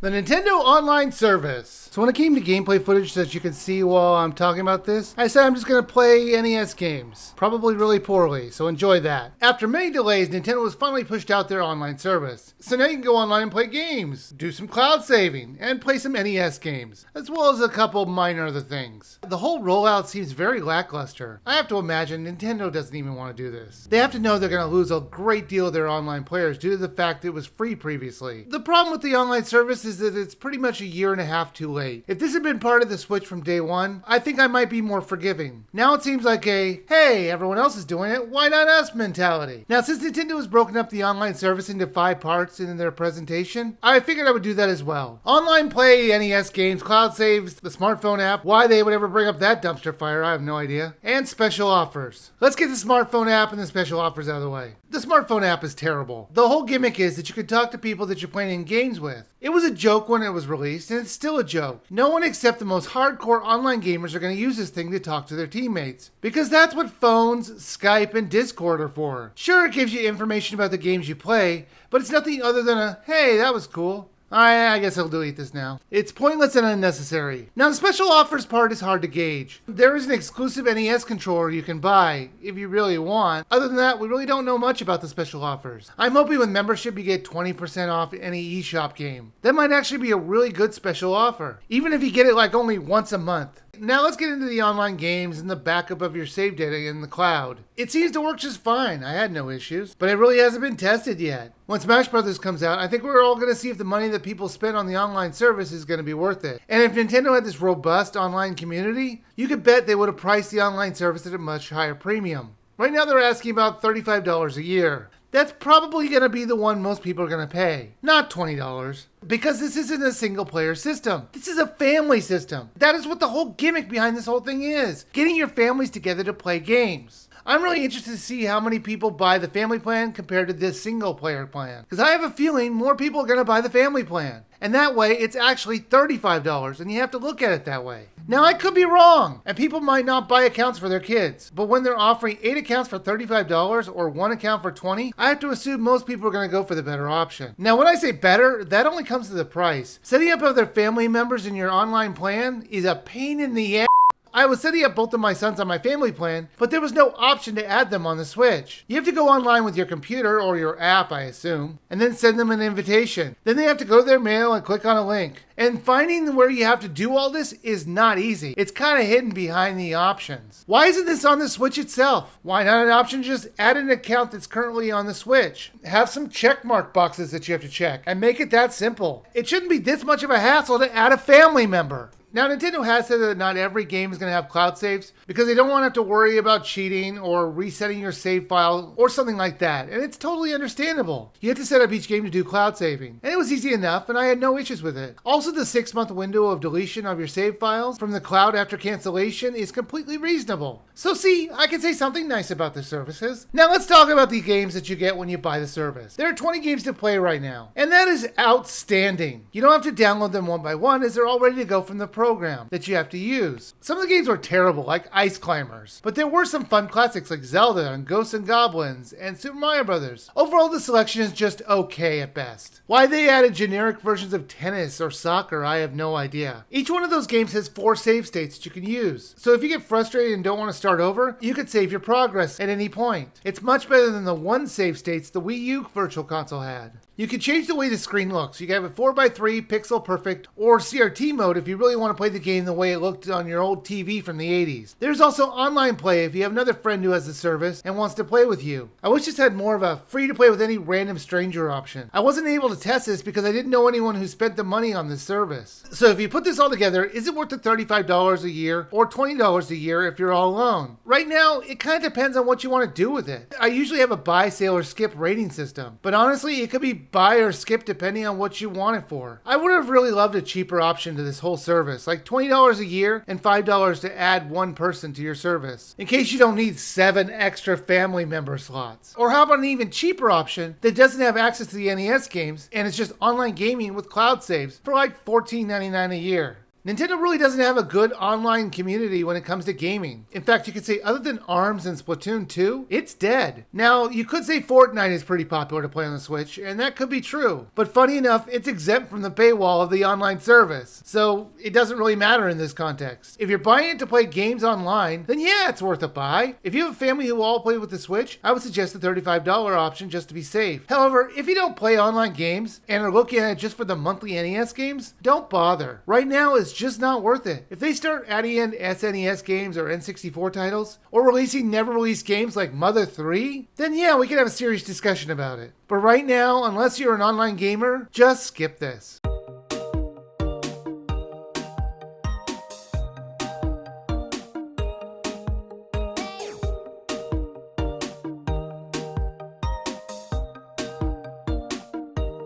The Nintendo Online Service. So when it came to gameplay footage that you can see while I'm talking about this, I said I'm just going to play NES games. Probably really poorly, so enjoy that. After many delays, Nintendo has finally pushed out their online service. So now you can go online and play games, do some cloud saving, and play some NES games, as well as a couple minor other things. The whole rollout seems very lackluster. I have to imagine Nintendo doesn't even want to do this. They have to know they're going to lose a great deal of their online players due to the fact it was free previously. The problem with the online service is that it's pretty much a year and a half too late. If this had been part of the Switch from day one, I think I might be more forgiving. Now it seems like a, hey, everyone else is doing it, why not us mentality. Now since Nintendo has broken up the online service into 5 parts in their presentation, I figured I would do that as well. Online play, NES games, cloud saves, the smartphone app, why they would ever bring up that dumpster fire, I have no idea, and special offers. Let's get the smartphone app and the special offers out of the way. The smartphone app is terrible. The whole gimmick is that you can talk to people that you're playing games with. It was a joke when it was released, and it's still a joke. No one except the most hardcore online gamers are going to use this thing to talk to their teammates. Because that's what phones, Skype, and Discord are for. Sure, it gives you information about the games you play, but it's nothing other than a, hey, that was cool. I guess I'll delete this now. It's pointless and unnecessary. Now the special offers part is hard to gauge. There is an exclusive NES controller you can buy, if you really want. Other than that, we really don't know much about the special offers. I'm hoping with membership you get 20% off any eShop game. That might actually be a really good special offer, even if you get it like only once a month. Now let's get into the online games and the backup of your save data in the cloud. It seems to work just fine. I had no issues, but it really hasn't been tested yet. When Smash Brothers comes out, I think we're all going to see if the money that people spend on the online service is going to be worth it. And if Nintendo had this robust online community, you could bet they would have priced the online service at a much higher premium. Right now they're asking about $35 a year. That's probably going to be the one most people are going to pay, not $20. Because this isn't a single player system. This is a family system. That is what the whole gimmick behind this whole thing is. Getting your families together to play games. I'm really interested to see how many people buy the family plan compared to this single player plan. Because I have a feeling more people are going to buy the family plan. And that way it's actually $35 and you have to look at it that way. Now I could be wrong and people might not buy accounts for their kids. But when they're offering 8 accounts for $35 or 1 account for $20, I have to assume most people are going to go for the better option. Now when I say better, that only comes to the price. Setting up other family members in your online plan is a pain in the ass. I was setting up both of my sons on my family plan, but there was no option to add them on the Switch. You have to go online with your computer or your app, I assume, and then send them an invitation. Then they have to go to their mail and click on a link. And finding where you have to do all this is not easy. It's kind of hidden behind the options. Why isn't this on the Switch itself? Why not an option to just add an account that's currently on the Switch? Have some checkmark boxes that you have to check and make it that simple. It shouldn't be this much of a hassle to add a family member. Now, Nintendo has said that not every game is going to have cloud saves because they don't want to have to worry about cheating or resetting your save file or something like that. And it's totally understandable. You have to set up each game to do cloud saving. And it was easy enough and I had no issues with it. Also, the 6-month window of deletion of your save files from the cloud after cancellation is completely reasonable. So see, I can say something nice about the services. Now let's talk about the games that you get when you buy the service. There are 20 games to play right now. And that is outstanding. You don't have to download them one by one as they're all ready to go from the program that you have to use. Some of the games were terrible, like Ice Climbers, but there were some fun classics like Zelda and Ghosts and Goblins and Super Mario Brothers. Overall, the selection is just okay at best. Why they added generic versions of tennis or soccer, I have no idea. Each one of those games has 4 save states that you can use. So if you get frustrated and don't want to start over, you can save your progress at any point. It's much better than the 1 save states the Wii U Virtual Console had. You can change the way the screen looks. You can have it 4:3 pixel perfect or CRT mode if you really want to play the game the way it looked on your old TV from the 80s. There's also online play if you have another friend who has the service and wants to play with you. I wish this had more of a free to play with any random stranger option. I wasn't able to test this because I didn't know anyone who spent the money on this service. So if you put this all together, is it worth the $35 a year or $20 a year if you're all alone? Right now, it kind of depends on what you want to do with it. I usually have a buy, sale, or skip rating system, but honestly, it could be buy or skip depending on what you want it for. I would have really loved a cheaper option to this whole service, like $20 a year and $5 to add 1 person to your service, in case you don't need 7 extra family member slots. Or how about an even cheaper option that doesn't have access to the NES games and it's just online gaming with cloud saves for like $14.99 a year. Nintendo really doesn't have a good online community when it comes to gaming. In fact, you could say other than ARMS and Splatoon 2, it's dead. Now, you could say Fortnite is pretty popular to play on the Switch, and that could be true. But funny enough, it's exempt from the paywall of the online service, so it doesn't really matter in this context. If you're buying it to play games online, then yeah, it's worth a buy. If you have a family who all play with the Switch, I would suggest the $35 option just to be safe. However, if you don't play online games and are looking at it just for the monthly NES games, don't bother. Right now, it's just not worth it. If they start adding in SNES games or N64 titles, or releasing never-released games like Mother 3, then yeah, we can have a serious discussion about it. But right now, unless you're an online gamer, just skip this.